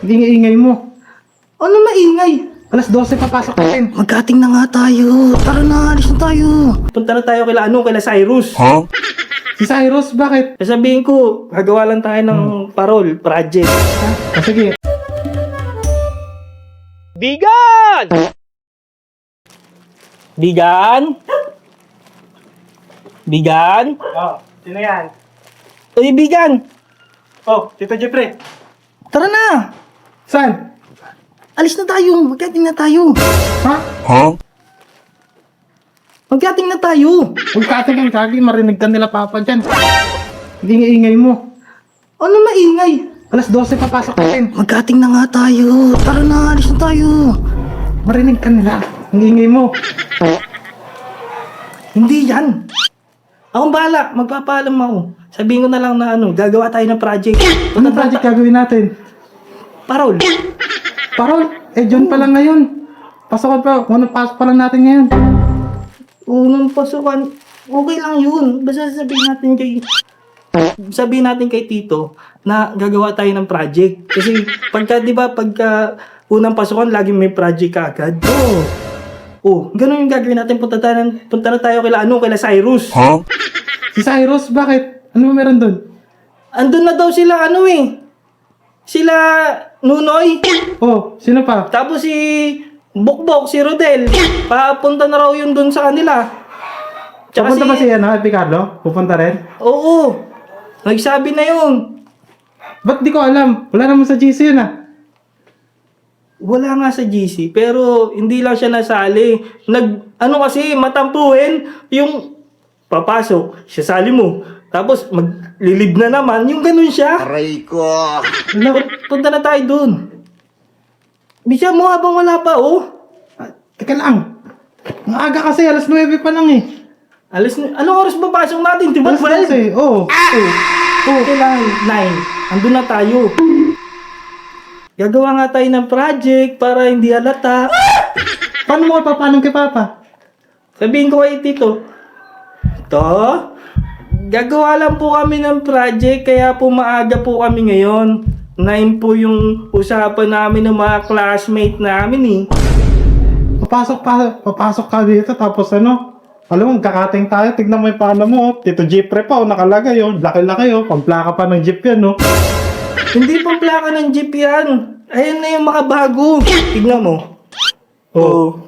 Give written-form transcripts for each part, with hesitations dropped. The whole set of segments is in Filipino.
Ingay-ingay mo. Ano maingay? Alas 12 papasok natin. Mag-ating na nga tayo. Tara na, alis na tayo. Punta na tayo kila Cyrus. Si Cyrus, bakit? Sasabihin ko, gagawa lang tayo ng parol, project. Sige. Bigan! Bigan? Bigan? Oh, sino yan? Uy, Bigan! Oh, Tito Jeffrey. Tara na. Saan? Alis na tayo. Mag-ating na tayo. Ha? Mag-ating na tayo. Huwag ka ating kang kagi, marinig ka nila papa dyan. Ingay-ingay mo. Ano maingay? Alas 12 papasok natin. Mag-ating na nga tayo. Tara na, alis na tayo. Marinig ka nila. Ang ingay mo. Hindi yan. Akong bahala, magpapaalam ako. Sabihin ko na lang na gagawa tayo ng project. Anong project gagawin natin? Parol. Parol, John pa lang ngayon. Pasokan pa, unang pasok pa lang natin ngayon. Unang pasukan, okay lang yun. Basta sabihin natin kay Tito na gagawa tayo ng project. Kasi pagka unang pasukan, lagi may project ka agad. Oh, ganun yung gagawin natin. Punta na tayo kila Cyrus. Si Cyrus, bakit? Ano meron doon? Andun na daw sila sila Nunoy. Oh, sino pa? Tapos si Bukbok, si Rodel. Papunta na raw yun dun sa kanila. Tsaka Pupunta ba si Picardo? Pupunta rin? Oo. Nagsabi na yun. Ba't di ko alam? Wala naman sa GC yun Wala nga sa GC, pero hindi lang siya nasali. Kasi matampuhin, yung papasok, siya sali mo. Tapos maglilib na naman, yung ganun siya. Aray ko! Punta na tayo dun. Bisa mo habang wala pa, oh. Teka lang. Ang aga kasi, alas 9 pa lang eh. Anong oras ba pasok natin? Diba Alas 12? 12? Oo. Kailangan 9. Andun na tayo. Gagawa nga tayo ng project para hindi halata. Paano mo ipapanong kay Papa? Sabihin ko kay Tito, gagawa lang po kami ng project kaya po maaga po kami ngayon. 9 po yung usapan namin ng mga classmate namin eh. Papasok ka dito tapos alam mo, kakating tayo, tignan mo yung paano mo. Tito Jeffrey pa, nakalagay yun. Laki-laki yun, pamplaka pa ng jeep yan, no? Hindi pang plaka ng jeep yan. Ayan na yung makabago. Tignan mo.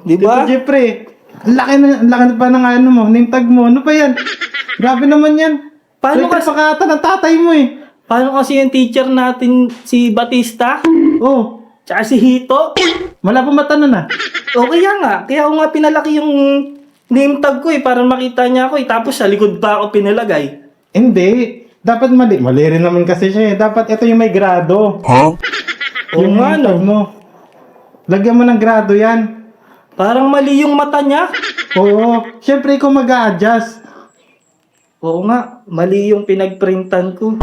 Di ba? Tito Jeffrey, ang laki na pa ng name tag mo. Ano pa yan? Grabe naman yan. Paano Paano kasi- pakata ng tatay mo eh? Paano kasi yung teacher natin, si Batista? Oh, Tsaka si Hito? wala pa mata nun ah. O kaya nga. Kaya ako nga pinalaki yung name tag ko eh. Para makita niya ako eh. Tapos sa likod pa ako pinalagay. Hindi. Dapat mali. Mali rin naman kasi siya eh. Dapat ito yung may grado. Yung nga, name tag mo. Lagyan mo ng grado yan. Parang mali yung mata niya. Oo. Siyempre ikaw mag-a-adjust. Oo nga. Mali yung pinagprintan ko.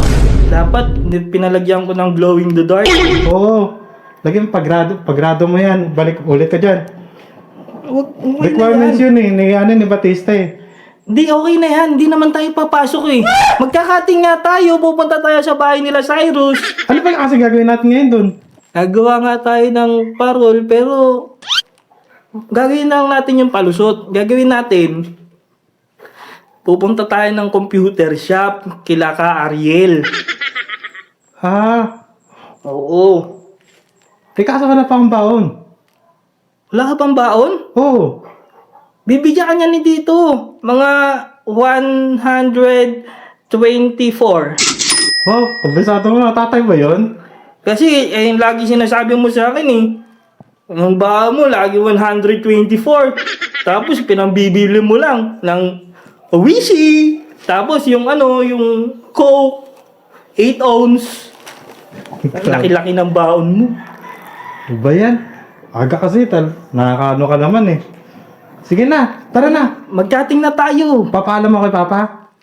Dapat pinalagyan ko ng glowing the dark. Oo. Lagyan mo pag-grado mo yan. Balik ulit ka dyan. Wag Requirements na yan. yun eh. Ni Batista eh. Hindi, okay na yan. Hindi naman tayo papasok eh. Magkakating nga tayo. Pupunta tayo sa bahay nila Cyrus. Ano pa kasi gagawin natin ngayon dun? Gagawa nga tayo ng parol, pero gagawin lang natin yung palusot. Gagawin natin, pupunta tayo ng computer shop, kila ka Ariel. Oo. Eh kaso wala pa akong baon. Wala ka pang baon? Oo. Bibigyan ka niya ni dito. Mga 124. Oh, kabisado mo na tatay ba yun? Kasi, yung lagi sinasabi mo sa akin eh. Ang baon mo, lagi 124. Tapos, pinambibili mo lang ng Oishi. Tapos, yung yung Coke, 8 ounce. Ang laki-laki ng baon mo. Ano ba yan? Aga kasi nakakaano ka naman eh. Sige na, tara na. Magkating na tayo. Papaalam ako kay Papa.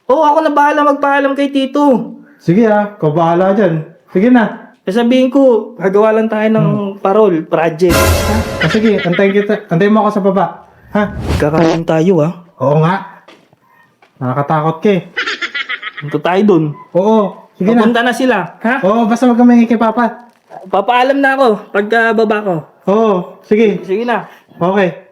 Ako na bahala magpaalam kay Tito. Sige ikaw bahala dyan. Sige na. Sabihin ko, gagawa lang tayo ng parol, project. Sige, antayin mo ako sa baba. Ha? Kakating tayo Oo nga. Nakakatakot ka eh. Punta tayo dun. Oo, sige na. Papunta na sila. Ha? Oo, basta wag kang mahingi kay Papa. Papaalam na ako pagka baba ko. Oo, sige. Sige na. Okay.